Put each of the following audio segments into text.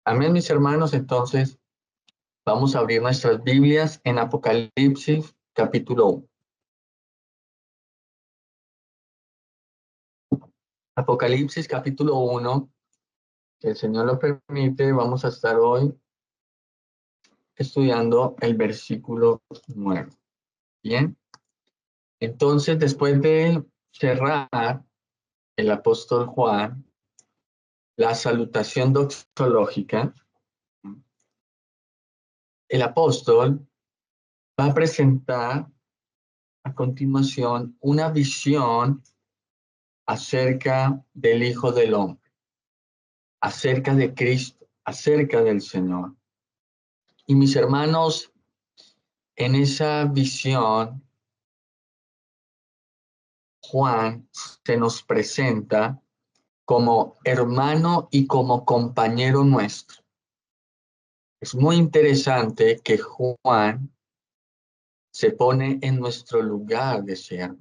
Amén, mis hermanos. Entonces, vamos a abrir nuestras Biblias en Apocalipsis, capítulo 1. Apocalipsis, capítulo 1, si el Señor lo permite, vamos a estar hoy estudiando el versículo 9. Bien, entonces, después de cerrar el apóstol Juan la salutación doxológica, el apóstol va a presentar a continuación una visión acerca del Hijo del Hombre, acerca de Cristo, acerca del Señor. Y mis hermanos, en esa visión, Juan se nos presenta como hermano y como compañero nuestro. Es muy interesante que Juan se pone en nuestro lugar de siervo.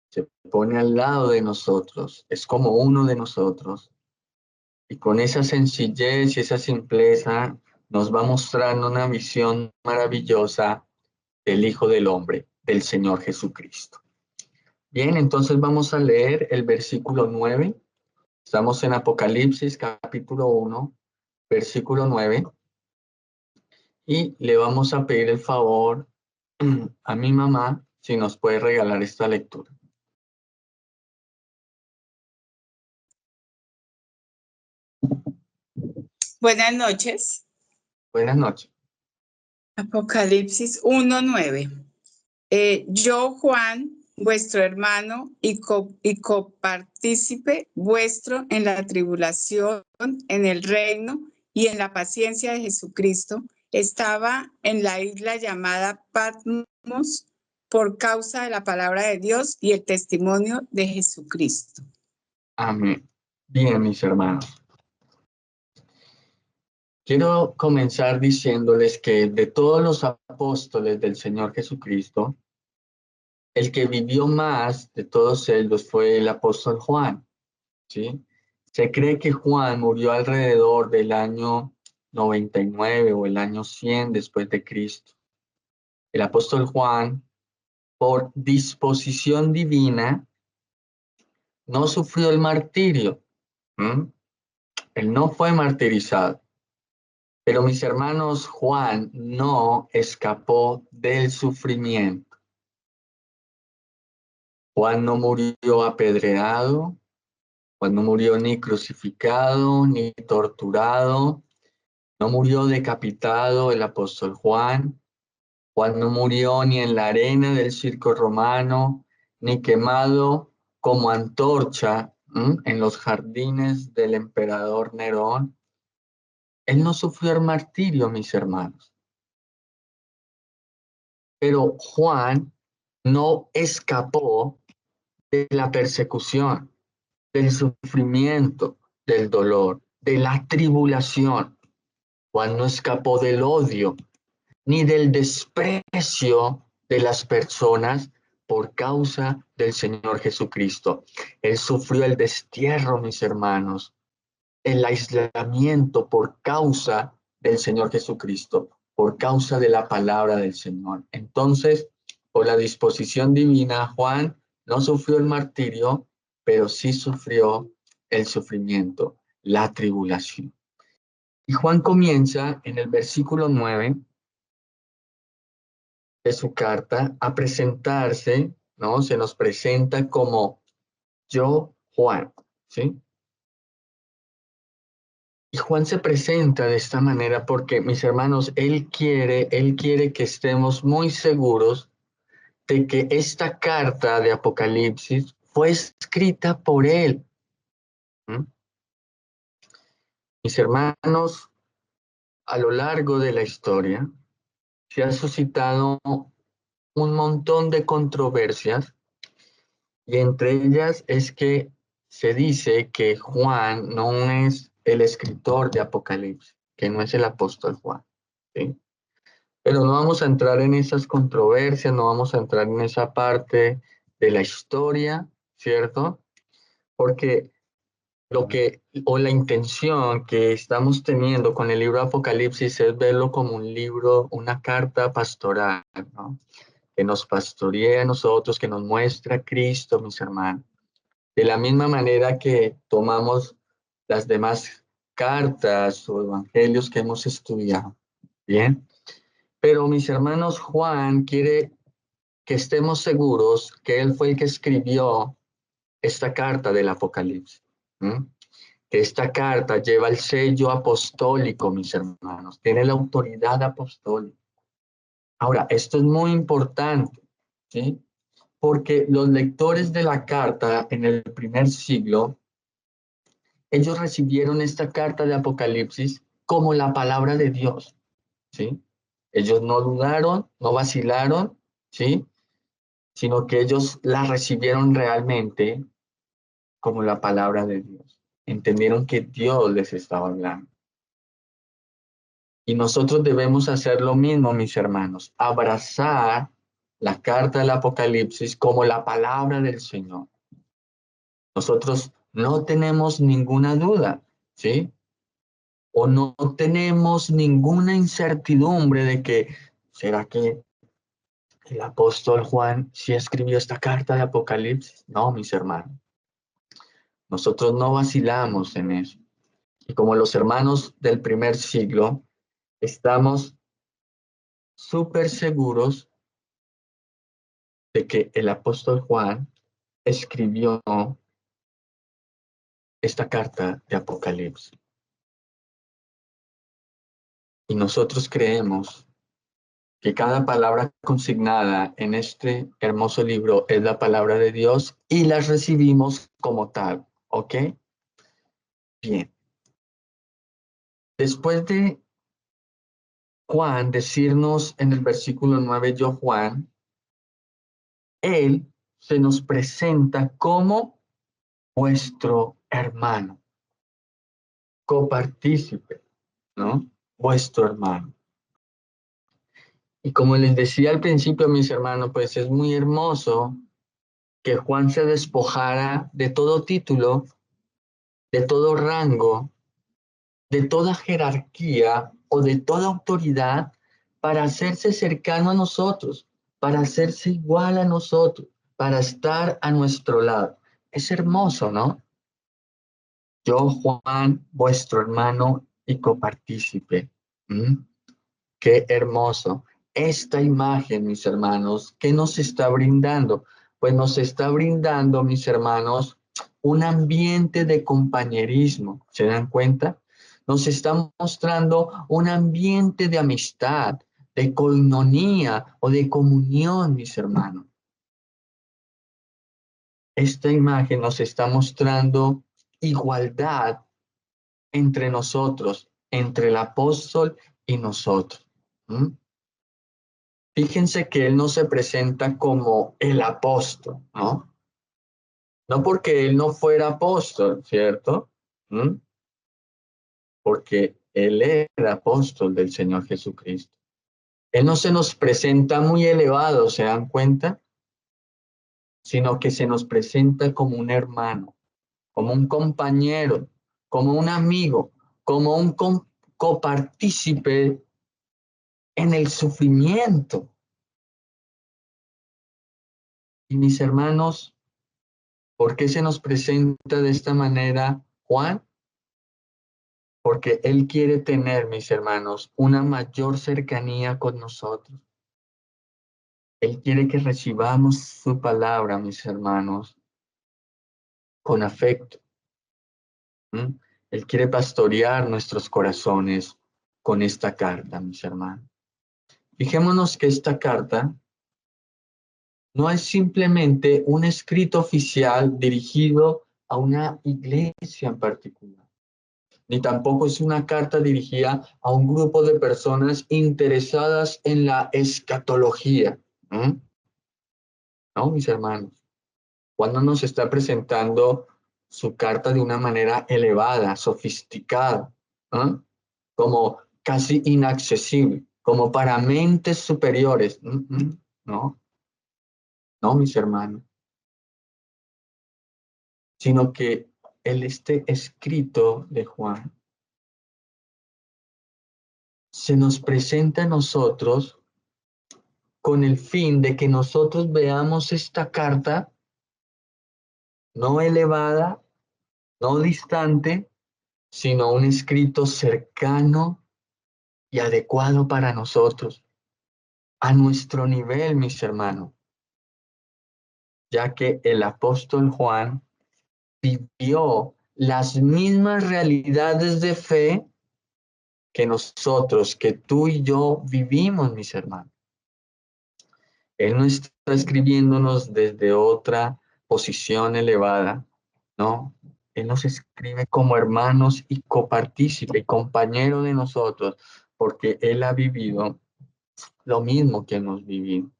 Se pone al lado de nosotros, es como uno de nosotros. Y con esa sencillez y esa simpleza nos va mostrando una visión maravillosa del Hijo del Hombre, del Señor Jesucristo. Bien, entonces vamos a leer el versículo 9. Estamos en Apocalipsis capítulo 1, versículo 9. Y le vamos a pedir el favor a mi mamá si nos puede regalar esta lectura. Buenas noches. Buenas noches. Apocalipsis 1:9. Yo, Juan, vuestro hermano y copartícipe vuestro en la tribulación, en el reino y en la paciencia de Jesucristo, estaba en la isla llamada Patmos por causa de la palabra de Dios y el testimonio de Jesucristo. Amén. Bien, mis hermanos. Quiero comenzar diciéndoles que de todos los apóstoles del Señor Jesucristo, el que vivió más de todos ellos fue el apóstol Juan, ¿sí? Se cree que Juan murió alrededor del año 99 o el año 100 después de Cristo. El apóstol Juan, por disposición divina, no sufrió el martirio. Él no fue martirizado. Pero mis hermanos, Juan no escapó del sufrimiento. Juan no murió apedreado, Juan no murió ni crucificado, ni torturado, no murió decapitado el apóstol Juan. Juan no murió ni en la arena del circo romano, ni quemado como antorcha en los jardines del emperador Nerón. Él no sufrió el martirio, mis hermanos. Pero Juan no escapó de la persecución, del sufrimiento, del dolor, de la tribulación. Juan no escapó del odio, ni del desprecio de las personas por causa del Señor Jesucristo. Él sufrió el destierro, mis hermanos, el aislamiento por causa del Señor Jesucristo, por causa de la palabra del Señor. Entonces, por la disposición divina, Juan no sufrió el martirio, pero sí sufrió el sufrimiento, la tribulación. Y Juan comienza en el versículo 9 de su carta a presentarse, ¿no? Se nos presenta como yo, Juan, ¿sí? Y Juan se presenta de esta manera porque, mis hermanos, él quiere que estemos muy seguros de que esta carta de Apocalipsis fue escrita por él. Mis hermanos, a lo largo de la historia se ha suscitado un montón de controversias y entre ellas es que se dice que Juan no es el escritor de Apocalipsis, que no es el apóstol Juan, ¿sí? Pero no vamos a entrar en esas controversias, no vamos a entrar en esa parte de la historia, ¿cierto? Porque o la intención que estamos teniendo con el libro de Apocalipsis es verlo como un libro, una carta pastoral, ¿no? Que nos pastorea a nosotros, que nos muestra a Cristo, mis hermanos. De la misma manera que tomamos las demás cartas o evangelios que hemos estudiado. Bien. Pero mis hermanos, Juan quiere que estemos seguros que él fue el que escribió esta carta del Apocalipsis. ¿Mm? Que esta carta lleva el sello apostólico, mis hermanos, tiene la autoridad apostólica. Ahora, esto es muy importante, ¿sí? Porque los lectores de la carta en el primer siglo, ellos recibieron esta carta de Apocalipsis como la palabra de Dios, ¿sí? Ellos no dudaron, no vacilaron, ¿sí? Sino que ellos la recibieron realmente como la palabra de Dios. Entendieron que Dios les estaba hablando. Y nosotros debemos hacer lo mismo, mis hermanos, abrazar la carta del Apocalipsis como la palabra del Señor. Nosotros no tenemos ninguna duda, ¿sí? O no tenemos ninguna incertidumbre de que, ¿será que el apóstol Juan sí escribió esta carta de Apocalipsis? No, mis hermanos. Nosotros no vacilamos en eso. Y como los hermanos del primer siglo, estamos súper seguros de que el apóstol Juan escribió esta carta de Apocalipsis. Y nosotros creemos que cada palabra consignada en este hermoso libro es la palabra de Dios y las recibimos como tal, ¿ok? Bien. Después de Juan decirnos en el versículo 9, yo Juan, él se nos presenta como vuestro hermano, copartícipe, ¿no? Vuestro hermano. Y como les decía al principio, mis hermanos, pues es muy hermoso que Juan se despojara de todo título, de todo rango, de toda jerarquía o de toda autoridad para hacerse cercano a nosotros, para hacerse igual a nosotros, para estar a nuestro lado. Es hermoso, ¿no? Yo, Juan, vuestro hermano y copartícipe. ¿Mm? Qué hermoso. Esta imagen, mis hermanos, ¿qué nos está brindando? Pues nos está brindando, mis hermanos, un ambiente de compañerismo. ¿Se dan cuenta? Nos está mostrando un ambiente de amistad, de coinonía o de comunión, mis hermanos. Esta imagen nos está mostrando igualdad entre nosotros, entre el apóstol y nosotros. ¿Mm? Fíjense que él no se presenta como el apóstol, ¿no? No porque él no fuera apóstol, ¿cierto? ¿Mm? Porque él era apóstol del Señor Jesucristo. Él no se nos presenta muy elevado, ¿se dan cuenta? Sino que se nos presenta como un hermano, como un compañero, como un amigo, como un copartícipe en el sufrimiento. Y mis hermanos, ¿por qué se nos presenta de esta manera Juan? Porque Él quiere tener, mis hermanos, una mayor cercanía con nosotros. Él quiere que recibamos su palabra, mis hermanos, con afecto. ¿Mm? Él quiere pastorear nuestros corazones con esta carta, mis hermanos. Fijémonos que esta carta no es simplemente un escrito oficial dirigido a una iglesia en particular, ni tampoco es una carta dirigida a un grupo de personas interesadas en la escatología. ¿Mm? ¿No, mis hermanos? Juan no nos está presentando su carta de una manera elevada, sofisticada, ¿eh? Como casi inaccesible, como para mentes superiores. No, no, mis hermanos. Sino que este escrito de Juan se nos presenta a nosotros con el fin de que nosotros veamos esta carta no elevada, no distante, sino un escrito cercano y adecuado para nosotros, a nuestro nivel, mis hermanos, ya que el apóstol Juan vivió las mismas realidades de fe que nosotros, que tú y yo vivimos, mis hermanos. Él no está escribiéndonos desde otra posición elevada, ¿no? Él nos escribe como hermanos y copartícipe y compañero de nosotros, porque Él ha vivido lo mismo que hemos vivido.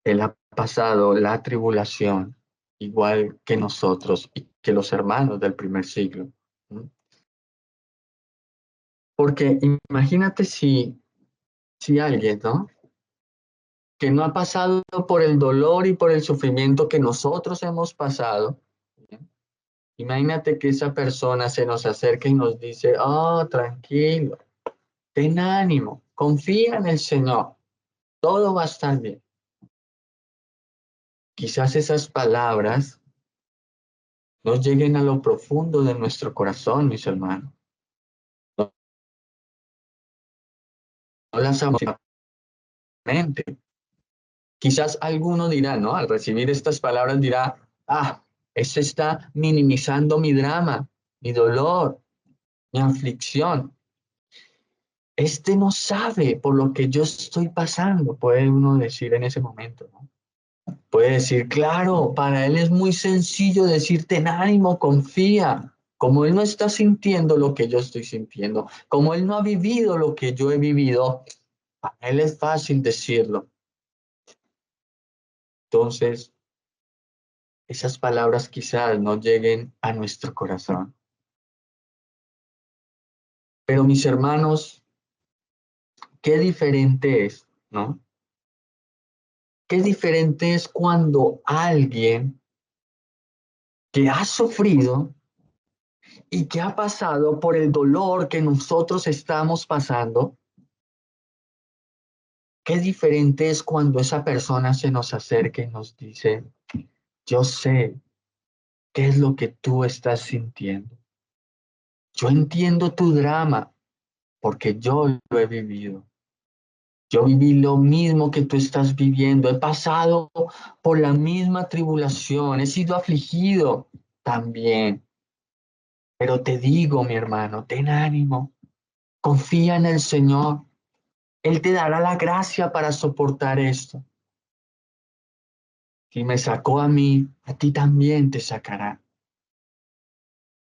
Él ha pasado la tribulación igual que nosotros y que los hermanos del primer siglo. ¿No? Porque imagínate si alguien, ¿no? Que no ha pasado por el dolor y por el sufrimiento que nosotros hemos pasado. ¿Bien? Imagínate que esa persona se nos acerca y nos dice, oh, tranquilo, ten ánimo, confía en el Señor, todo va a estar bien. Quizás esas palabras nos lleguen a lo profundo de nuestro corazón, mis hermanos. No, no las amamos. Quizás alguno dirá, ¿no? Al recibir estas palabras dirá, ah, este está minimizando mi drama, mi dolor, mi aflicción. Este no sabe por lo que yo estoy pasando, puede uno decir en ese momento, ¿no? Puede decir, claro, para él es muy sencillo decirte en ánimo, confía. Como él no está sintiendo lo que yo estoy sintiendo, como él no ha vivido lo que yo he vivido, para él es fácil decirlo. Entonces, esas palabras quizás no lleguen a nuestro corazón. Pero mis hermanos, qué diferente es, ¿no? Qué diferente es cuando alguien que ha sufrido y que ha pasado por el dolor que nosotros estamos pasando, qué diferente es cuando esa persona se nos acerca y nos dice, yo sé qué es lo que tú estás sintiendo. Yo entiendo tu drama porque yo lo he vivido. Yo viví lo mismo que tú estás viviendo. He pasado por la misma tribulación. He sido afligido también. Pero te digo, mi hermano, ten ánimo. Confía en el Señor. Él te dará la gracia para soportar esto. Si me sacó a mí, a ti también te sacará.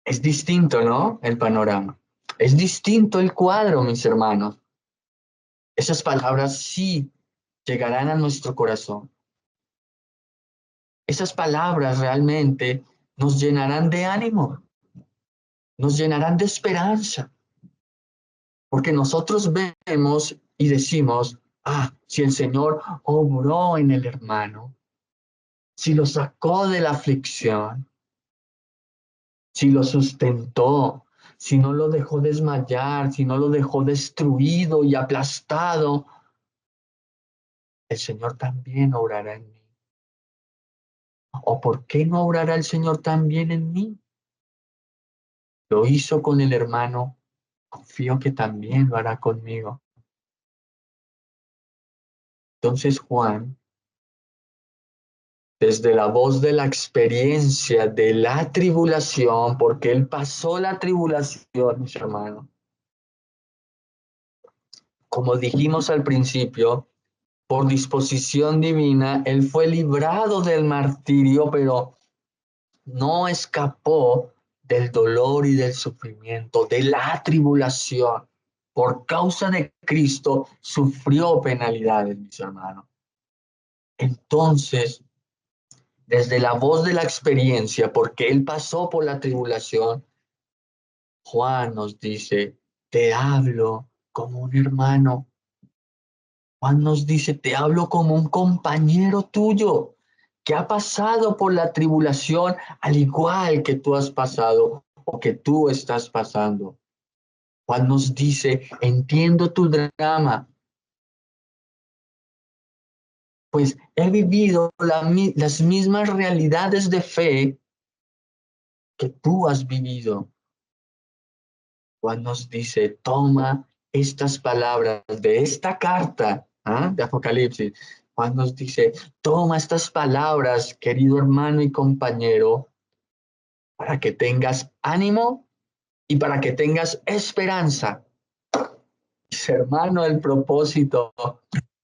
Es distinto, ¿no? El panorama. Es distinto el cuadro, mis hermanos. Esas palabras sí llegarán a nuestro corazón. Esas palabras realmente nos llenarán de ánimo, nos llenarán de esperanza, porque nosotros vemos y decimos, ah, si el Señor obró en el hermano, si lo sacó de la aflicción, si lo sustentó, si no lo dejó desmayar, si no lo dejó destruido y aplastado, el Señor también obrará en mí. ¿O por qué no obrará el Señor también en mí? Lo hizo con el hermano, confío que también lo hará conmigo. Entonces Juan, desde la voz de la experiencia de la tribulación, porque él pasó la tribulación, mis hermanos, como dijimos al principio, por disposición divina, él fue librado del martirio, pero no escapó del dolor y del sufrimiento, de la tribulación. Por causa de Cristo sufrió penalidades, mis hermanos. Entonces, desde la voz de la experiencia, porque él pasó por la tribulación, Juan nos dice, te hablo como un hermano. Juan nos dice, te hablo como un compañero tuyo. que ha pasado por la tribulación al igual que tú has pasado o que tú estás pasando. Juan nos dice, entiendo tu drama, pues he vivido las mismas realidades de fe que tú has vivido. Juan nos dice, toma estas palabras de esta carta de Apocalipsis. Juan nos dice, toma estas palabras, querido hermano y compañero, para que tengas ánimo y para que tengas esperanza. Hermano, el propósito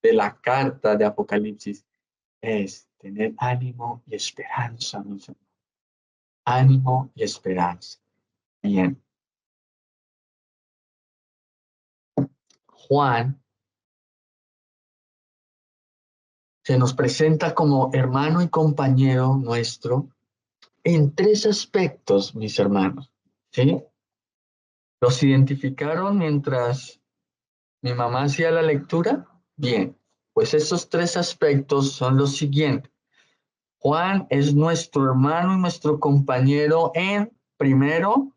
de la carta de Apocalipsis es tener ánimo y esperanza, mis hermanos. Ánimo y esperanza. Bien. Juan se nos presenta como hermano y compañero nuestro en tres aspectos, mis hermanos. ¿Sí? ¿Los identificaron mientras mi mamá hacía la lectura? Bien, pues esos tres aspectos son los siguientes. Juan es nuestro hermano y nuestro compañero primero,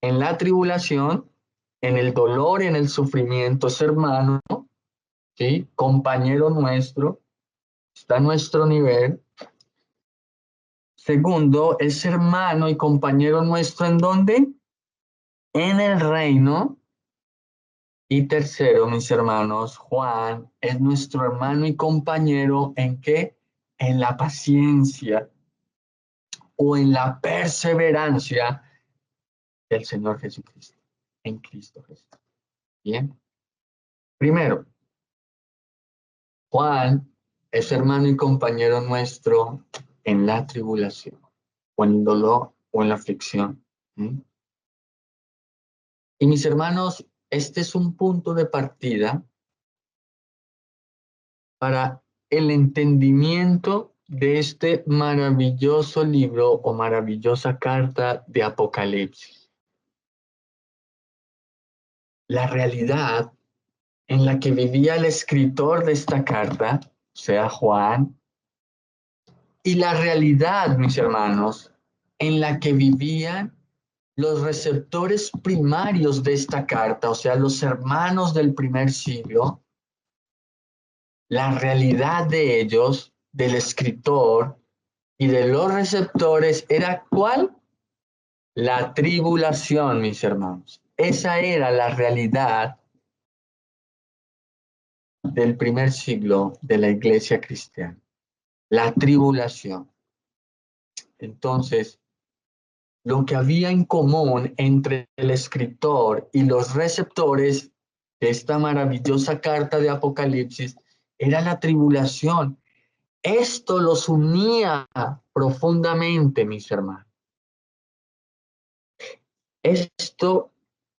en la tribulación, en el dolor y en el sufrimiento, es hermano, ¿sí? Compañero nuestro, está a nuestro nivel. Segundo, es hermano y compañero nuestro, ¿en dónde? En el reino. Y tercero, mis hermanos, Juan es nuestro hermano y compañero, ¿en qué? En la paciencia o en la perseverancia del Señor Jesucristo, en Cristo Jesús. Bien. Primero, Juan es hermano y compañero nuestro en la tribulación, o en el dolor, o en la aflicción. ¿Mm? Y mis hermanos, este es un punto de partida para el entendimiento de este maravilloso libro o maravillosa carta de Apocalipsis. La realidad en la que vivía el escritor de esta carta, o sea, Juan, y la realidad, mis hermanos, en la que vivían los receptores primarios de esta carta, o sea, los hermanos del primer siglo, la realidad de ellos, del escritor y de los receptores, era ¿cuál? La tribulación, mis hermanos. Esa era la realidad del primer siglo de la iglesia cristiana, la tribulación. Entonces, lo que había en común entre el escritor y los receptores de esta maravillosa carta de Apocalipsis era la tribulación. Esto los unía profundamente, mis hermanos. Esto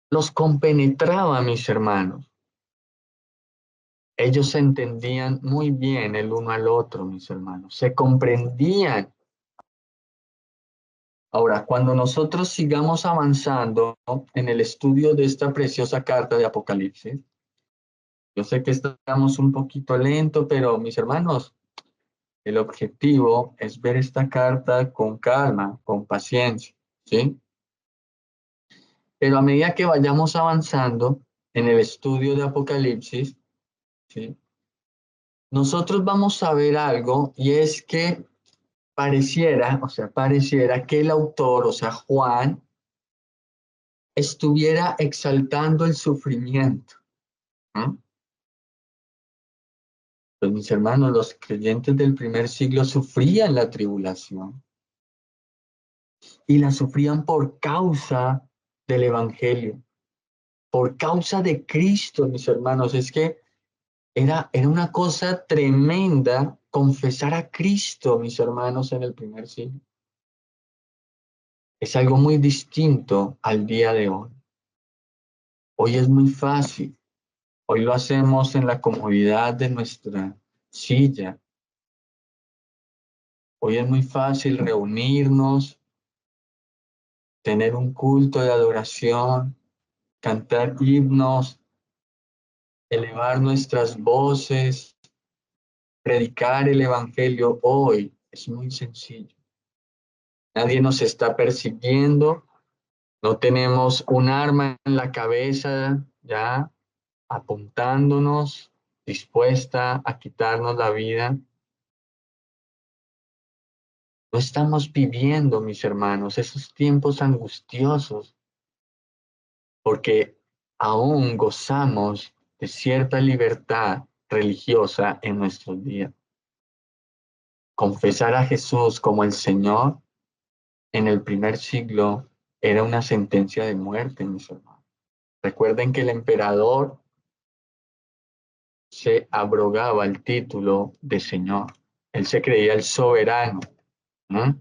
los compenetraba, mis hermanos. Ellos se entendían muy bien el uno al otro, mis hermanos. Se comprendían. Ahora, cuando nosotros sigamos avanzando en el estudio de esta preciosa carta de Apocalipsis, yo sé que estamos un poquito lento, pero mis hermanos, el objetivo es ver esta carta con calma, con paciencia, ¿sí? Pero a medida que vayamos avanzando en el estudio de Apocalipsis, ¿sí? Nosotros vamos a ver algo y es que pareciera que el autor, o sea, Juan, estuviera exaltando el sufrimiento. ¿No? Pues mis hermanos, los creyentes del primer siglo sufrían la tribulación y la sufrían por causa del Evangelio, por causa de Cristo, mis hermanos. Es que era una cosa tremenda confesar a Cristo, mis hermanos, en el primer siglo. Es algo muy distinto al día de hoy. Hoy es muy fácil. Hoy lo hacemos en la comodidad de nuestra silla. Hoy es muy fácil reunirnos, tener un culto de adoración, cantar himnos, elevar nuestras voces, predicar el Evangelio. Hoy Es muy sencillo. Nadie nos está persiguiendo, no tenemos un arma en la cabeza ya apuntándonos, dispuesta a quitarnos la vida. No estamos viviendo, mis hermanos, esos tiempos angustiosos, porque aún gozamos de cierta libertad religiosa en nuestros días. Confesar a Jesús como el Señor en el primer siglo era una sentencia de muerte, mis hermanos. Recuerden que el emperador se abrogaba el título de Señor. Él se creía el soberano, ¿no?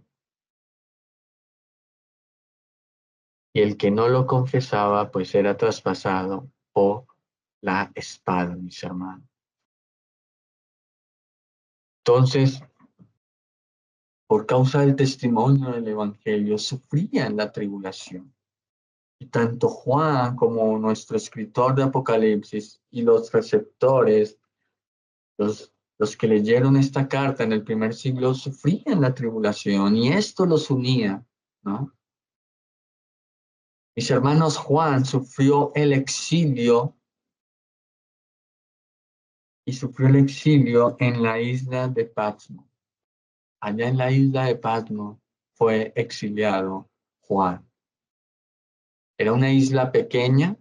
Y el que no lo confesaba, pues era traspasado por la espada, mis hermanos. Entonces, por causa del testimonio del Evangelio, sufrían la tribulación. Y tanto Juan como nuestro escritor de Apocalipsis y los receptores, los que leyeron esta carta en el primer siglo, sufrían la tribulación y esto los unía, ¿no? Mis hermanos, Juan sufrió el exilio y sufrió el exilio en la isla de Patmos. Allá en la isla de Patmos fue exiliado Juan. Era una isla pequeña,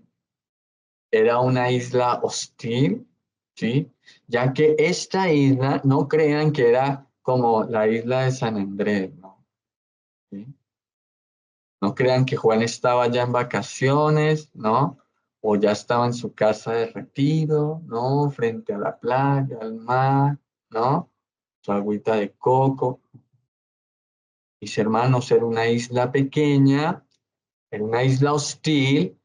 era una isla hostil, ¿sí? Ya que esta isla, no crean que era como la isla de San Andrés, ¿no? ¿Sí? No crean que Juan estaba ya en vacaciones, ¿no? O ya estaba en su casa de retiro, ¿no? Frente a la playa, al mar, ¿no? Su agüita de coco. Mis hermanos, era una isla pequeña, era una isla hostil,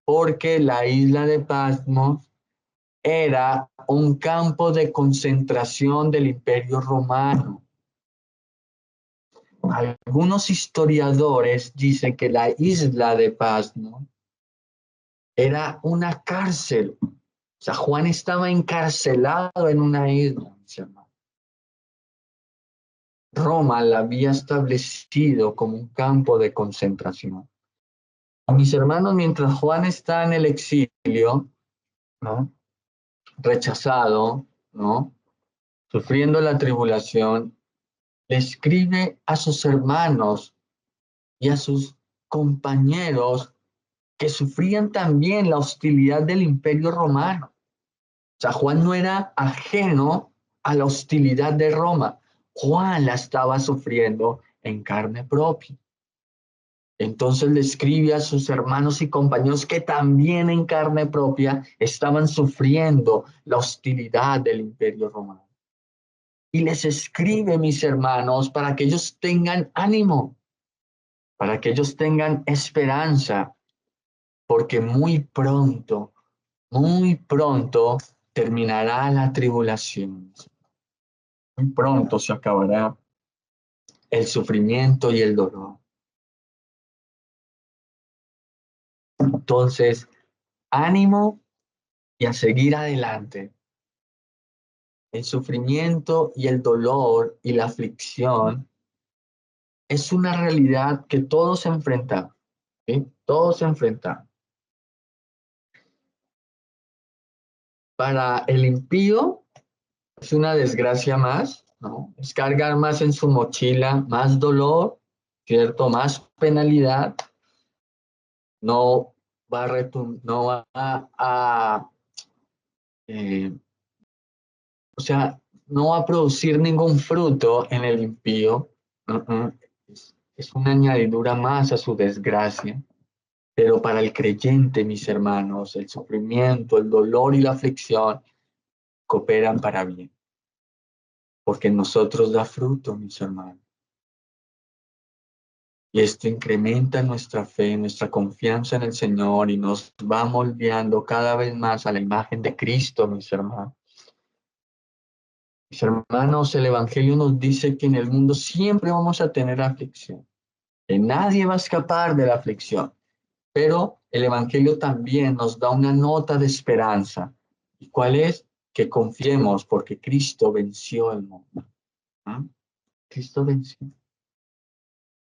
porque la isla de Patmos era un campo de concentración del Imperio Romano. Algunos historiadores dicen que la isla de Patmos era una cárcel. O sea, Juan estaba encarcelado en una isla, mis hermanos. Roma la había establecido como un campo de concentración. A mis hermanos, mientras Juan está en el exilio, ¿no? Rechazado, ¿no? Sufriendo la tribulación, le escribe a sus hermanos y a sus compañeros que sufrían también la hostilidad del Imperio Romano. O sea, Juan no era ajeno a la hostilidad de Roma. Juan la estaba sufriendo en carne propia. Entonces le escribe a sus hermanos y compañeros que también en carne propia estaban sufriendo la hostilidad del Imperio Romano. Y les escribe, mis hermanos, para que ellos tengan ánimo, para que ellos tengan esperanza, porque muy pronto terminará la tribulación. Muy pronto se acabará el sufrimiento y el dolor. Entonces, ánimo y a seguir adelante. El sufrimiento y el dolor y la aflicción es una realidad que todos enfrentamos, ¿sí? Todos enfrentamos. Para el impío es una desgracia más, ¿no? Es cargar más en su mochila, más dolor, ¿cierto? Más penalidad. No va no va eh, o sea, no va a producir ningún fruto en el impío. Es una añadidura más a su desgracia. Pero para el creyente, mis hermanos, el sufrimiento, el dolor y la aflicción cooperan para bien. Porque en nosotros da fruto, mis hermanos. Y esto incrementa nuestra fe, nuestra confianza en el Señor y nos va moldeando cada vez más a la imagen de Cristo, mis hermanos. Mis hermanos, el Evangelio nos dice que en el mundo siempre vamos a tener aflicción, que nadie va a escapar de la aflicción, pero el Evangelio también nos da una nota de esperanza. ¿Y cuál es? Que confiemos porque Cristo venció el mundo. ¿Ah? Cristo venció.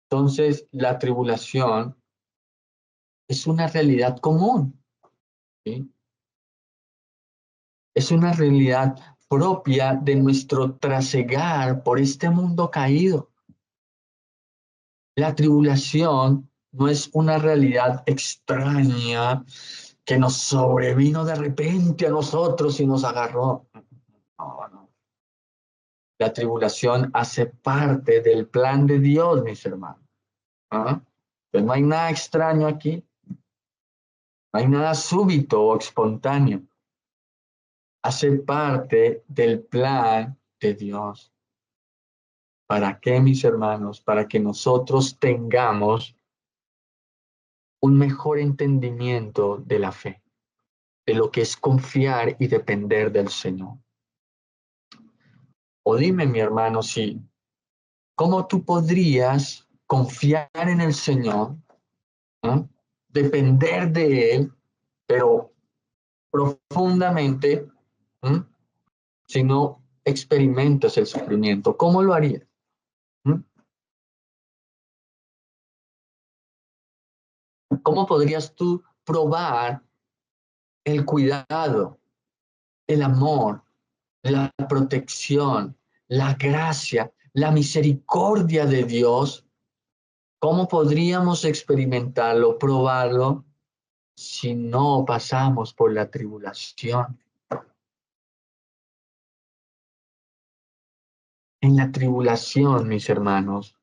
Entonces, la tribulación es una realidad común, ¿sí? Es una realidad propia de nuestro trasegar por este mundo caído. La tribulación no es una realidad extraña que nos sobrevino de repente a nosotros y nos agarró. No, no. La tribulación hace parte del plan de Dios, mis hermanos. ¿Ah? Pues no hay nada extraño aquí, no hay nada súbito o espontáneo. Hace parte del plan de Dios. ¿Para qué, mis hermanos? Para que nosotros tengamos un mejor entendimiento de la fe, de lo que es confiar y depender del Señor. O dime, mi hermano, si, ¿cómo tú podrías confiar en el Señor, ¿eh? Depender de Él, pero profundamente, ¿eh? Si no experimentas el sufrimiento? ¿Cómo lo harías? ¿Eh? ¿Cómo podrías tú probar el cuidado, el amor, la protección, la gracia, la misericordia de Dios? ¿Cómo podríamos experimentarlo, probarlo, si no pasamos por la tribulación? En la tribulación, mis hermanos,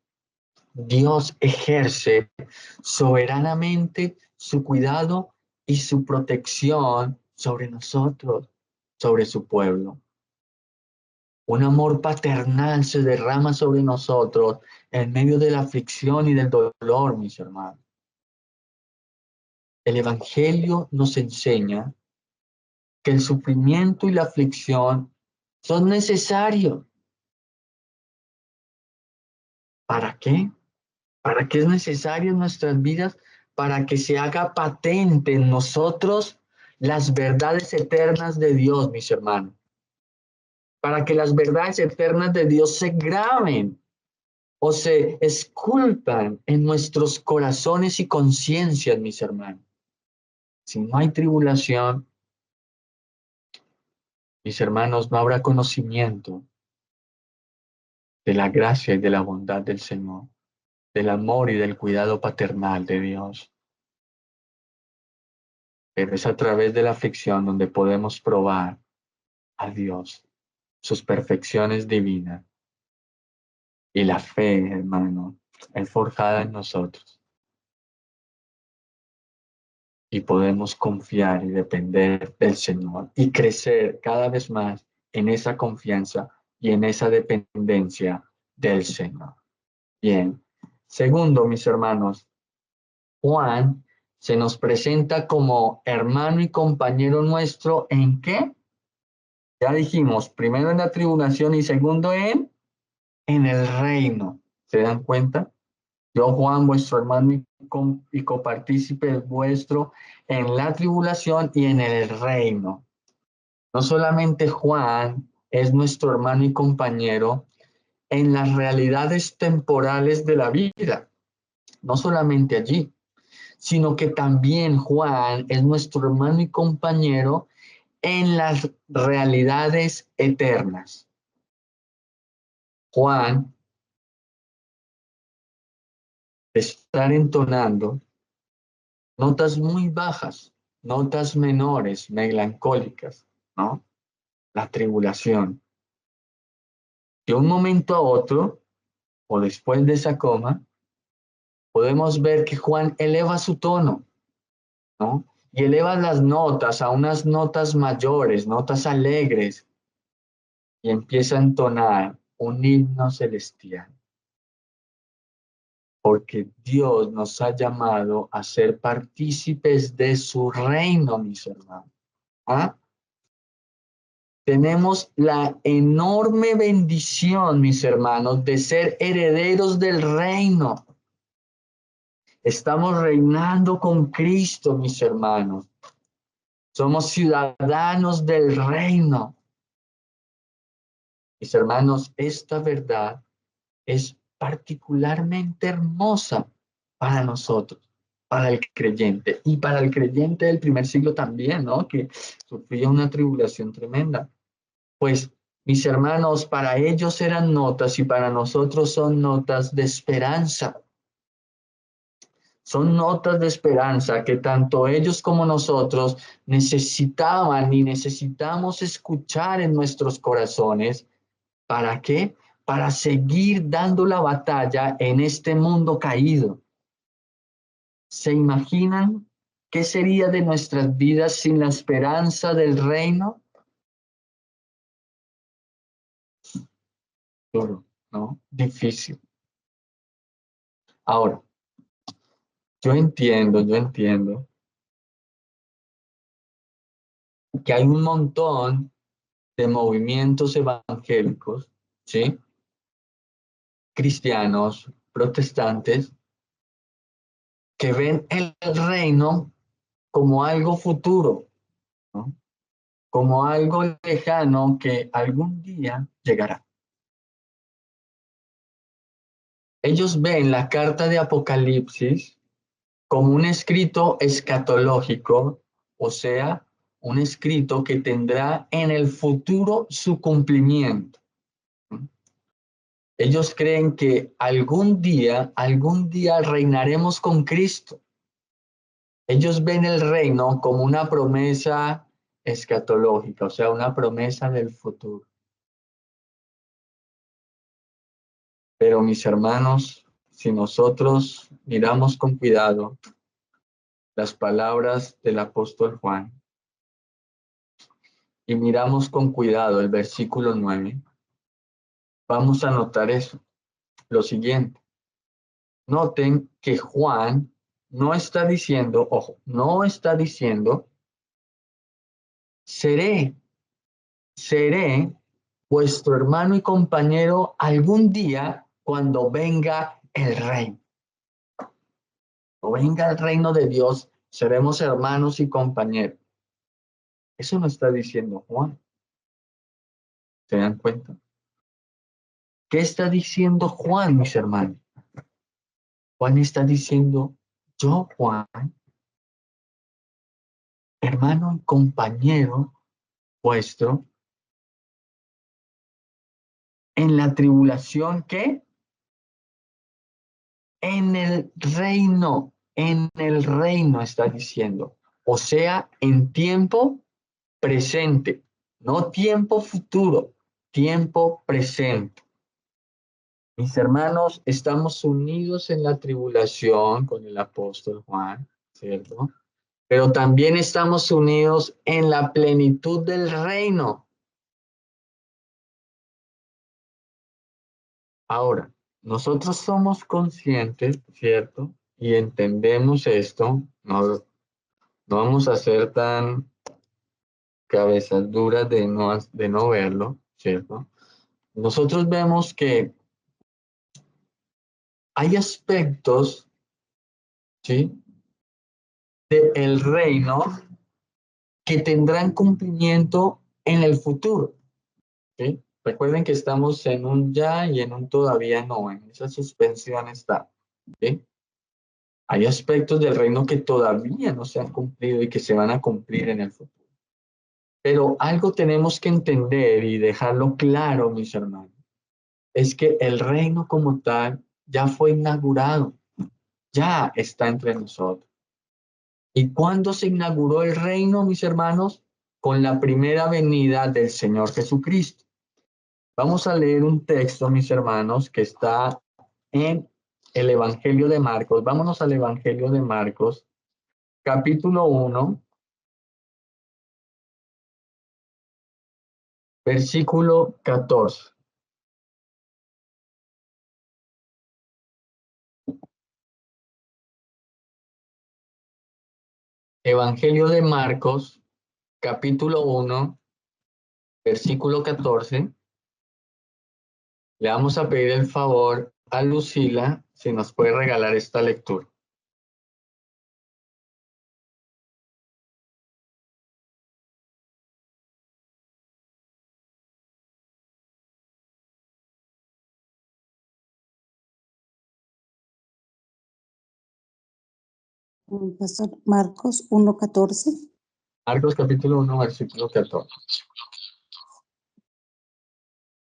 Dios ejerce soberanamente su cuidado y su protección sobre nosotros, sobre su pueblo. Un amor paternal se derrama sobre nosotros en medio de la aflicción y del dolor, mis hermanos. El Evangelio nos enseña que el sufrimiento y la aflicción son necesarios. ¿Para qué? ¿Para qué es necesario en nuestras vidas? Para que se haga patente en nosotros las verdades eternas de Dios, mis hermanos. Para que las verdades eternas de Dios se graben o se esculpan en nuestros corazones y conciencias, mis hermanos. Si no hay tribulación, mis hermanos, no habrá conocimiento de la gracia y de la bondad del Señor, del amor y del cuidado paternal de Dios. Pero es a través de la aflicción donde podemos probar a Dios, sus perfecciones divinas y la fe, hermano, es forjada en nosotros. Y podemos confiar y depender del Señor y crecer cada vez más en esa confianza y en esa dependencia del Señor. Bien. Segundo, mis hermanos, Juan se nos presenta como hermano y compañero nuestro ¿en qué? Ya dijimos, primero en la tribulación y segundo en el reino. ¿Se dan cuenta? Yo, Juan, vuestro hermano y copartícipe vuestro en la tribulación y en el reino. No solamente Juan es nuestro hermano y compañero en las realidades temporales de la vida, no solamente allí, sino que también Juan es nuestro hermano y compañero en las realidades eternas. Juan estar entonando notas muy bajas, notas menores, melancólicas, ¿no? La tribulación. De un momento a otro, o después de esa coma, podemos ver que Juan eleva su tono, ¿no? Y eleva las notas a unas notas mayores, notas alegres, y empieza a entonar un himno celestial. Porque Dios nos ha llamado a ser partícipes de su reino, mis hermanos. ¿Ah? Tenemos la enorme bendición, mis hermanos, de ser herederos del reino. Estamos reinando con Cristo, mis hermanos. Somos ciudadanos del reino. Mis hermanos, esta verdad es particularmente hermosa para nosotros, para el creyente y para el creyente del primer siglo también, ¿no? Que sufría una tribulación tremenda. Pues, mis hermanos, para ellos eran notas y para nosotros son notas de esperanza. Son notas de esperanza que tanto ellos como nosotros necesitaban y necesitamos escuchar en nuestros corazones. ¿Para qué? Para seguir dando la batalla en este mundo caído. ¿Se imaginan qué sería de nuestras vidas sin la esperanza del reino? Duro, ¿no? Difícil. Ahora, yo entiendo que hay un montón de movimientos evangélicos, ¿sí? Cristianos, protestantes, que ven el reino como algo futuro, ¿no? Como algo lejano que algún día llegará. Ellos ven la carta de Apocalipsis como un escrito escatológico, o sea, un escrito que tendrá en el futuro su cumplimiento. Ellos creen que algún día reinaremos con Cristo. Ellos ven el reino como una promesa escatológica, o sea, una promesa del futuro. Pero mis hermanos, si nosotros miramos con cuidado las palabras del apóstol Juan y miramos con cuidado el versículo 9, vamos a notar eso, lo siguiente. Noten que Juan no está diciendo, ojo, no está diciendo, seré, seré vuestro hermano y compañero algún día cuando venga el reino. O venga el reino de Dios, seremos hermanos y compañeros. Eso no está diciendo Juan. ¿Se dan cuenta? ¿Qué está diciendo Juan, mis hermanos? Juan está diciendo, yo, Juan, hermano y compañero vuestro, en la tribulación, ¿qué? En el reino está diciendo. O sea, en tiempo presente, no tiempo futuro, tiempo presente. Mis hermanos, estamos unidos en la tribulación con el apóstol Juan, ¿cierto? Pero también estamos unidos en la plenitud del reino. Ahora, nosotros somos conscientes, ¿cierto? Y entendemos esto, no vamos a ser tan cabezas duras de no verlo, ¿cierto? Nosotros vemos que hay aspectos, ¿sí? Del reino que tendrán cumplimiento en el futuro, ¿sí? Recuerden que estamos en un ya y en un todavía no, en esa suspensión está, ¿sí? Hay aspectos del reino que todavía no se han cumplido y que se van a cumplir en el futuro. Pero algo tenemos que entender y dejarlo claro, mis hermanos, es que el reino como tal ya fue inaugurado, ya está entre nosotros. ¿Y cuándo se inauguró el reino, mis hermanos? Con la primera venida del Señor Jesucristo. Vamos a leer un texto, mis hermanos, que está en el Evangelio de Marcos. Vámonos al Evangelio de Marcos, capítulo 1, versículo 14. Evangelio de Marcos, capítulo 1, versículo 14. Le vamos a pedir el favor a Lucila si nos puede regalar esta lectura. Pastor Marcos 1:14. Marcos capítulo 1, versículo 14.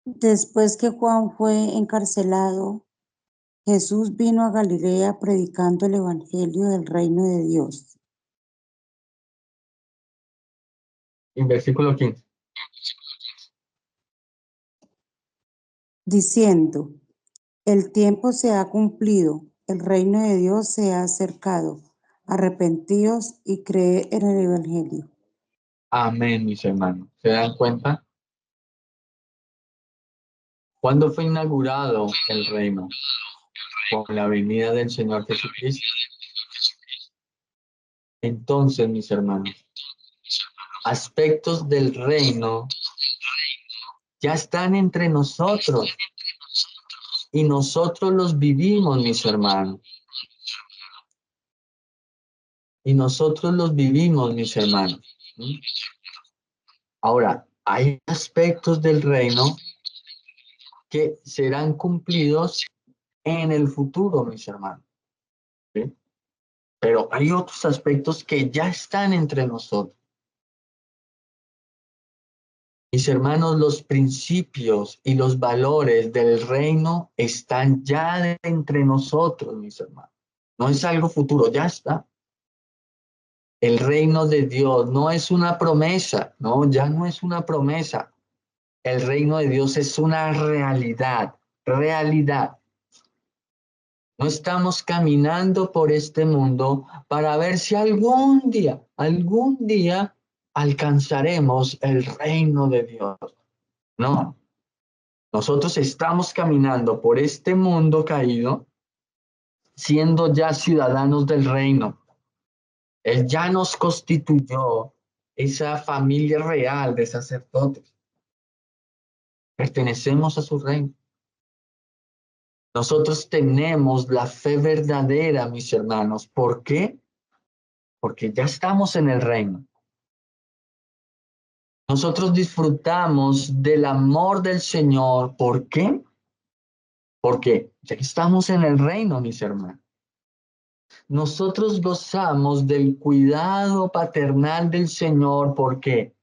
Después que Juan fue encarcelado, Jesús vino a Galilea predicando el evangelio del reino de Dios, En versículo 15. diciendo: el tiempo se ha cumplido, el reino de Dios se ha acercado. Arrepentíos y creed en el evangelio. Amén, mis hermanos. ¿Se dan cuenta? ¿Cuándo fue inaugurado el reino? Con la venida del Señor Jesucristo. Entonces, mis hermanos, aspectos del reino ya están entre nosotros y nosotros los vivimos, mis hermanos. Y nosotros los vivimos, mis hermanos. ¿Mm? Ahora, hay aspectos del reino que serán cumplidos en el futuro, mis hermanos. ¿Sí? Pero hay otros aspectos que ya están entre nosotros. Mis hermanos, los principios y los valores del reino están ya entre nosotros, mis hermanos. No es algo futuro, ya está. El reino de Dios no es una promesa, no, ya no es una promesa. El reino de Dios es una realidad, realidad. No estamos caminando por este mundo para ver si algún día alcanzaremos el reino de Dios. No, nosotros estamos caminando por este mundo caído, siendo ya ciudadanos del reino. Él ya nos constituyó esa familia real de sacerdotes. Pertenecemos a su reino. Nosotros tenemos la fe verdadera, mis hermanos. ¿Por qué? Porque ya estamos en el reino. Nosotros disfrutamos del amor del Señor. ¿Por qué? Porque ya estamos en el reino, mis hermanos. Nosotros gozamos del cuidado paternal del Señor. ¿Por qué?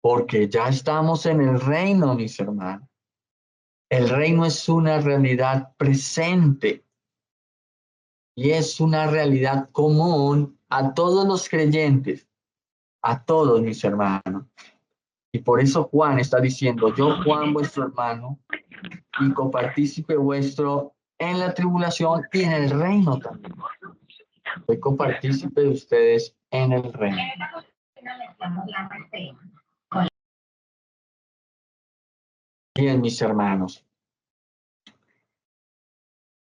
Porque ya estamos en el reino, mis hermanos. El reino es una realidad presente y es una realidad común a todos los creyentes, a todos mis hermanos. Y por eso Juan está diciendo: yo, Juan, vuestro hermano, y copartícipe vuestro en la tribulación y en el reino también. Soy copartícipe de ustedes en el reino. Bien, mis hermanos.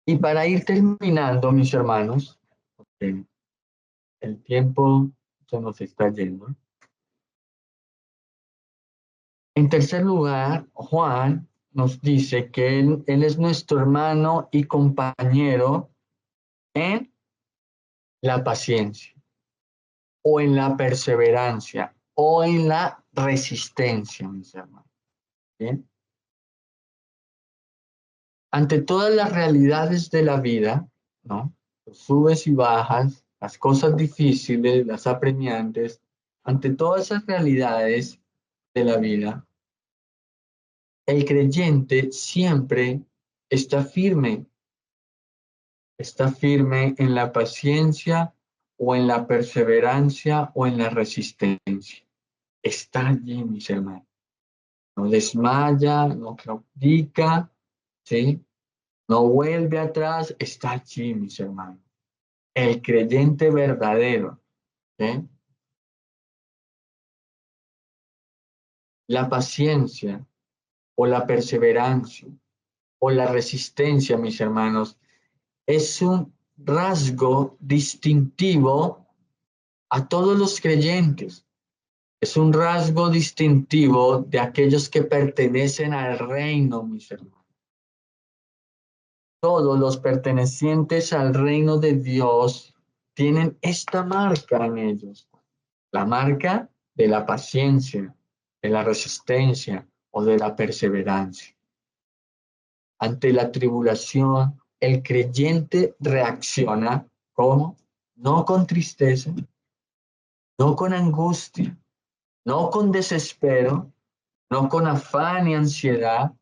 Y para ir terminando, mis hermanos, porque el tiempo se nos está yendo. En tercer lugar, Juan nos dice que él es nuestro hermano y compañero en la paciencia, o en la perseverancia, o en la resistencia, mis hermanos. ¿Bien? Ante todas las realidades de la vida, ¿no? Los subes y bajas, las cosas difíciles, las apremiantes, ante todas esas realidades de la vida, el creyente siempre está firme en la paciencia o en la perseverancia o en la resistencia. Está allí, mis hermanos. No desmaya, no claudica, ¿sí? No vuelve atrás, está allí, mis hermanos. El creyente verdadero, ¿sí? La paciencia o la perseverancia o la resistencia, mis hermanos, es un rasgo distintivo a todos los creyentes. Es un rasgo distintivo de aquellos que pertenecen al reino, mis hermanos. Todos los pertenecientes al reino de Dios tienen esta marca en ellos, la marca de la paciencia, de la resistencia o de la perseverancia. Ante la tribulación, el creyente reacciona ¿cómo? no con tristeza, no con angustia, no con desespero, no con afán y ansiedad,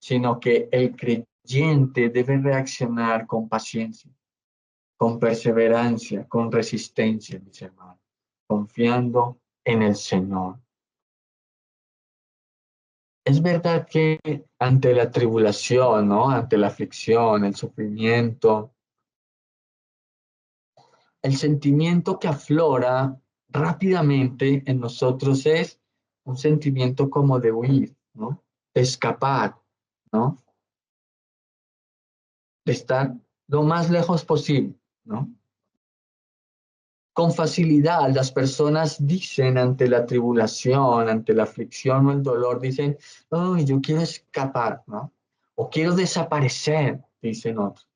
sino que el creyente debe reaccionar con paciencia, con perseverancia, con resistencia, mis hermanos, confiando en el Señor. Es verdad que ante la tribulación, ¿no? Ante la aflicción, el sufrimiento, el sentimiento que aflora rápidamente en nosotros es un sentimiento como de huir, ¿no? De escapar, ¿no? De estar lo más lejos posible, ¿no? Con facilidad las personas dicen ante la tribulación, ante la aflicción o el dolor, dicen, oh, yo quiero escapar, ¿no? O quiero desaparecer, dicen otros.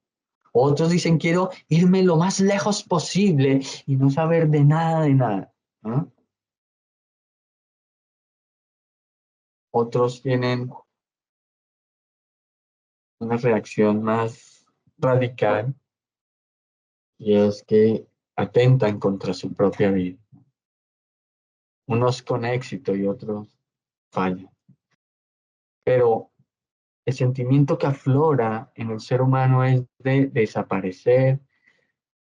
Otros dicen, quiero irme lo más lejos posible y no saber de nada, ¿no? Otros tienen una reacción más radical y es que atentan contra su propia vida. Unos con éxito y otros fallan. Pero el sentimiento que aflora en el ser humano es de desaparecer,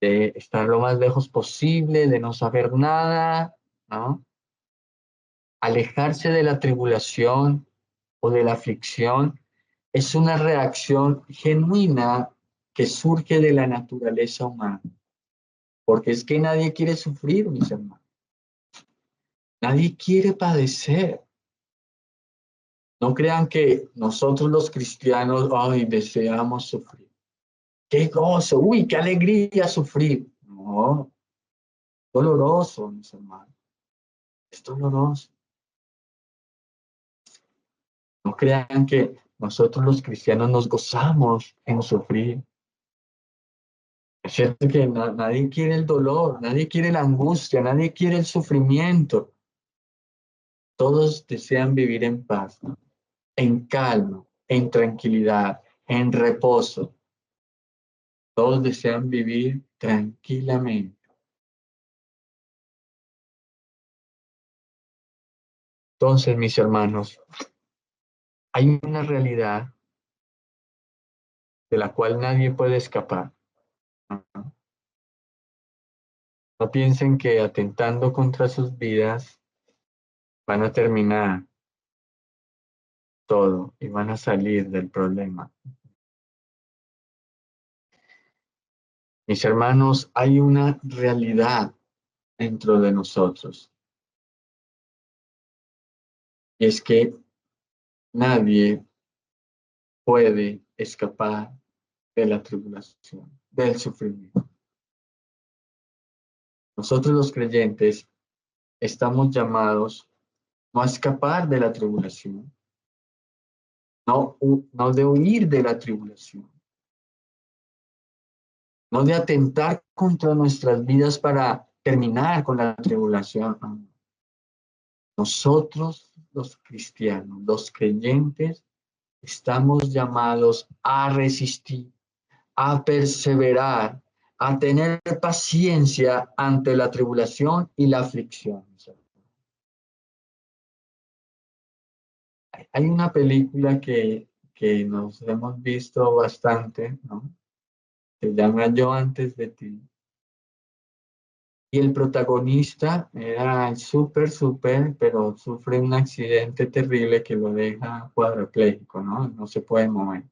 de estar lo más lejos posible, de no saber nada, ¿no? Alejarse de la tribulación o de la aflicción es una reacción genuina que surge de la naturaleza humana. Porque es que nadie quiere sufrir, mis hermanos. Nadie quiere padecer. No crean que nosotros los cristianos, ay, deseamos sufrir. ¡Qué gozo! ¡Uy, qué alegría sufrir! No, doloroso, mis hermanos. Es doloroso. No crean que nosotros los cristianos nos gozamos en sufrir. Es cierto que nadie quiere el dolor, nadie quiere la angustia, nadie quiere el sufrimiento. Todos desean vivir en paz, ¿no? En calma, en tranquilidad, en reposo. Todos desean vivir tranquilamente. Entonces, mis hermanos, hay una realidad de la cual nadie puede escapar. ¿No? No piensen que atentando contra sus vidas van a terminar todo y van a salir del problema. Mis hermanos, hay una realidad dentro de nosotros y es que nadie puede escapar de la tribulación, del sufrimiento. Nosotros los creyentes estamos llamados no a escapar de la tribulación, no de huir de la tribulación, no de atentar contra nuestras vidas para terminar con la tribulación. No. Nosotros, los cristianos, los creyentes, estamos llamados a resistir, a perseverar, a tener paciencia ante la tribulación y la aflicción. Hay una película que nos hemos visto bastante, ¿no? Se llama Yo antes de ti. Y el protagonista era súper, pero sufre un accidente terrible que lo deja cuadrapléjico, ¿no? No se puede mover.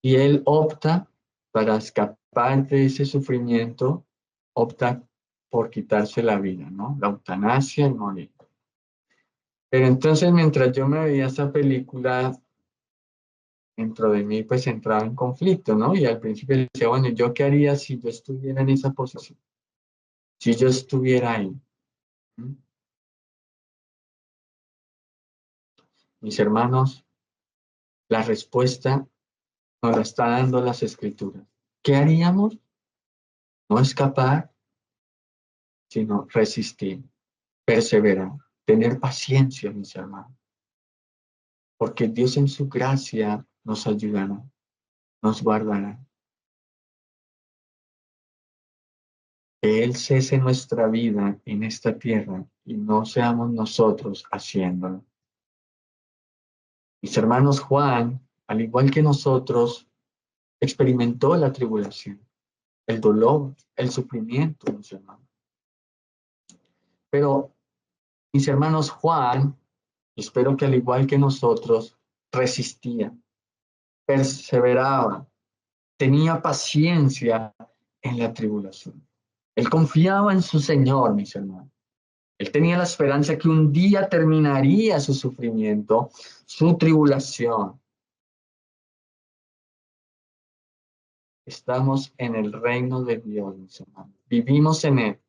Y él opta, para escapar de ese sufrimiento, opta por quitarse la vida, ¿no? La eutanasia y morir. Pero entonces, mientras yo me veía esa película, dentro de mí, pues entraba en conflicto, ¿no? Y al principio decía, bueno, ¿yo qué haría si yo estuviera en esa posición? Si yo estuviera ahí. ¿Mm? Mis hermanos, la respuesta nos la está dando las Escrituras. ¿Qué haríamos? No escapar, sino resistir, perseverar, tener paciencia, mis hermanos. Porque Dios en su gracia nos ayudará, nos guardará. que Él cese nuestra vida en esta tierra y no seamos nosotros haciéndolo. Mis hermanos, Juan, al igual que nosotros, experimentó la tribulación, el dolor, el sufrimiento, mis hermanos. Pero, mis hermanos, Juan, espero que al igual que nosotros, resistía, perseveraba, tenía paciencia en la tribulación. Él confiaba en su Señor, mis hermanos. Él tenía la esperanza que un día terminaría su sufrimiento, su tribulación. Estamos en el reino de Dios, mis hermanos. Vivimos en Él.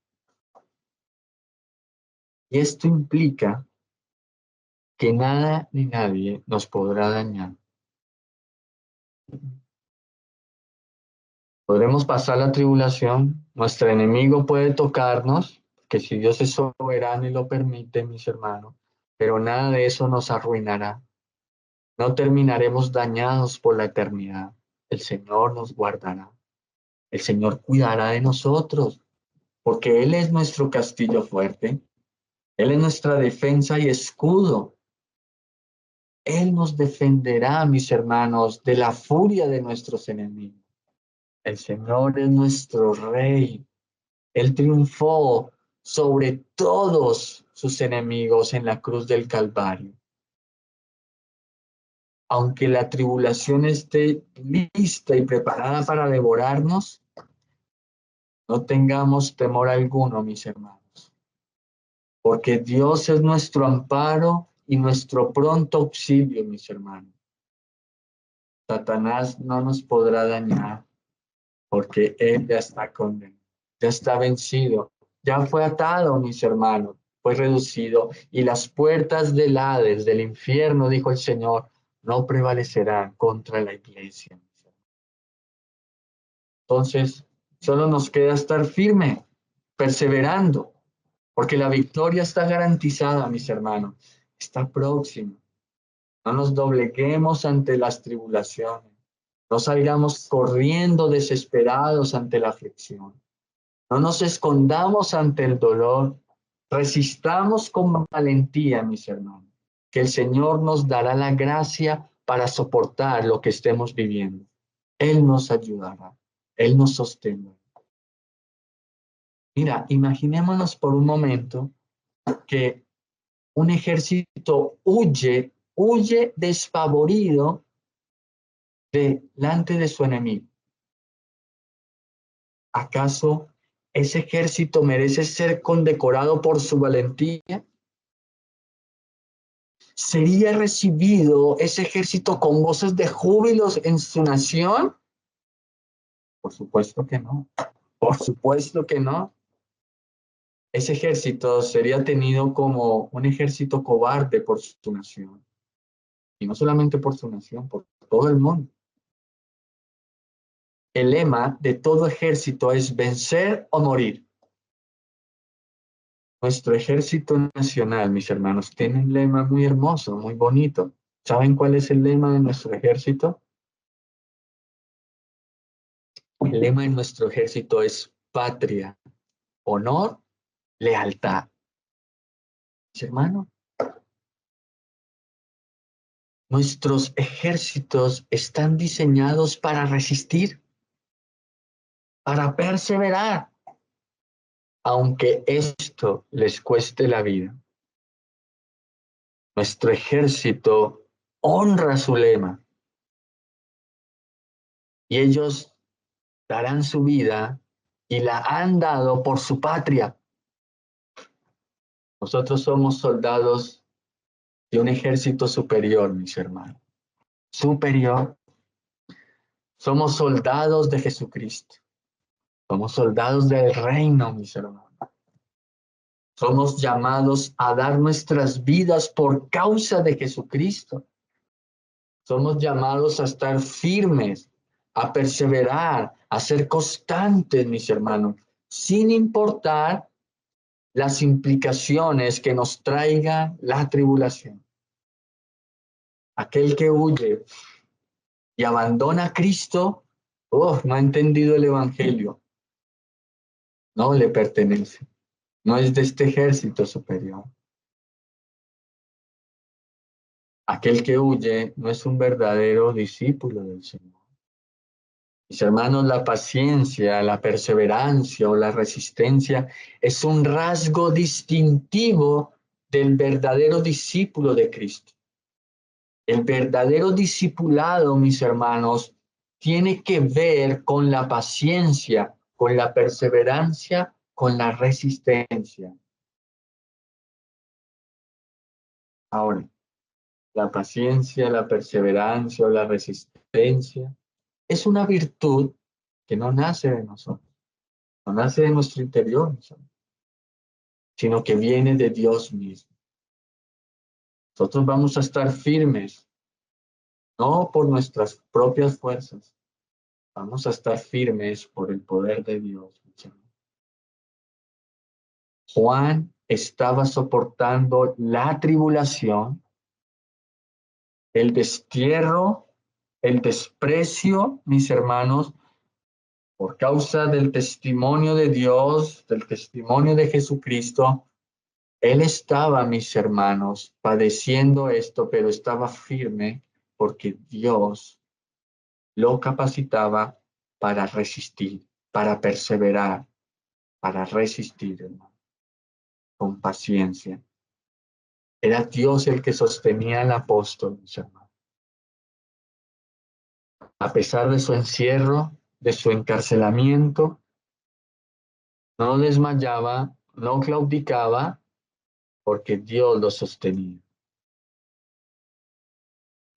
Y esto implica que nada ni nadie nos podrá dañar. Podremos pasar la tribulación, nuestro enemigo puede tocarnos, que si Dios es soberano y lo permite, mis hermanos, pero nada de eso nos arruinará. No terminaremos dañados por la eternidad. El Señor nos guardará. El Señor cuidará de nosotros, porque Él es nuestro castillo fuerte. Él es nuestra defensa y escudo. Él nos defenderá, mis hermanos, de la furia de nuestros enemigos. El Señor es nuestro Rey. Él triunfó sobre todos sus enemigos en la cruz del Calvario. Aunque la tribulación esté lista y preparada para devorarnos, no tengamos temor alguno, mis hermanos, porque Dios es nuestro amparo y nuestro pronto auxilio, mis hermanos. Satanás no nos podrá dañar, porque Él ya está condenado, ya está vencido, ya fue atado, mis hermanos, fue reducido, y las puertas del Hades, del infierno, dijo el Señor, no prevalecerán contra la iglesia. Entonces, solo nos queda estar firme, perseverando, porque la victoria está garantizada, mis hermanos, está próxima. No nos dobleguemos ante las tribulaciones, no salgamos corriendo desesperados ante la aflicción, no nos escondamos ante el dolor, resistamos con valentía, mis hermanos, que el Señor nos dará la gracia para soportar lo que estemos viviendo. Él nos ayudará, Él nos sostendrá. Mira, imaginémonos por un momento que un ejército huye despavorido delante de su enemigo. ¿Acaso ese ejército merece ser condecorado por su valentía? ¿Sería recibido ese ejército con voces de júbilos en su nación? Por supuesto que no. Por supuesto que no. Ese ejército sería tenido como un ejército cobarde por su nación. Y no solamente por su nación, por todo el mundo. El lema de todo ejército es vencer o morir. Nuestro ejército nacional, mis hermanos, tiene un lema muy hermoso, muy bonito. ¿Saben cuál es el lema de nuestro ejército? El lema de nuestro ejército es patria, honor, lealtad. Mis hermanos, nuestros ejércitos están diseñados para resistir, para perseverar, aunque esto les cueste la vida. Nuestro ejército honra su lema y ellos darán su vida y la han dado por su patria. Nosotros somos soldados de un ejército superior, mis hermanos. Superior. Somos soldados de Jesucristo. Somos soldados del reino, mis hermanos. Somos llamados a dar nuestras vidas por causa de Jesucristo. Somos llamados a estar firmes, a perseverar, a ser constantes, mis hermanos, sin importar las implicaciones que nos traiga la tribulación. Aquel que huye y abandona a Cristo, no ha entendido el Evangelio. no le pertenece, no es de este ejército superior. Aquel que huye no es un verdadero discípulo del Señor. Mis hermanos, la paciencia, la perseverancia o la resistencia es un rasgo distintivo del verdadero discípulo de Cristo. El verdadero discipulado, mis hermanos, tiene que ver con la paciencia, con la perseverancia, con la resistencia. Ahora, la paciencia, la perseverancia o la resistencia es una virtud que no nace de nosotros, no nace de nuestro interior, sino que viene de Dios mismo. Nosotros vamos a estar firmes, no por nuestras propias fuerzas, vamos a estar firmes por el poder de Dios. Juan estaba soportando la tribulación, el destierro, el desprecio, mis hermanos, por causa del testimonio de Dios, del testimonio de Jesucristo. Él estaba, mis hermanos, padeciendo esto, pero estaba firme porque Dios lo capacitaba para resistir, para perseverar, para resistir, hermano, con paciencia. Era Dios el que sostenía al apóstol, mis hermanos. A pesar de su encierro, de su encarcelamiento, no desmayaba, no claudicaba, porque Dios lo sostenía.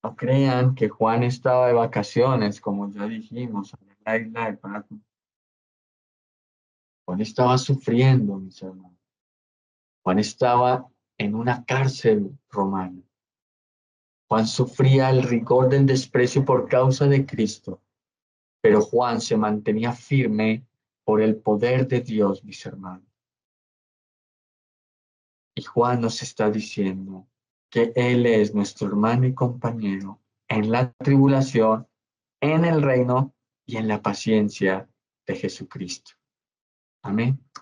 No crean que Juan estaba de vacaciones, como ya dijimos, en la isla de Patmos. Juan estaba sufriendo, mis hermanos. Juan estaba en una cárcel romana. Juan sufría el rigor del desprecio por causa de Cristo, pero Juan se mantenía firme por el poder de Dios, mis hermanos. Y Juan nos está diciendo que Él es nuestro hermano y compañero en la tribulación, en el reino y en la paciencia de Jesucristo. Amén.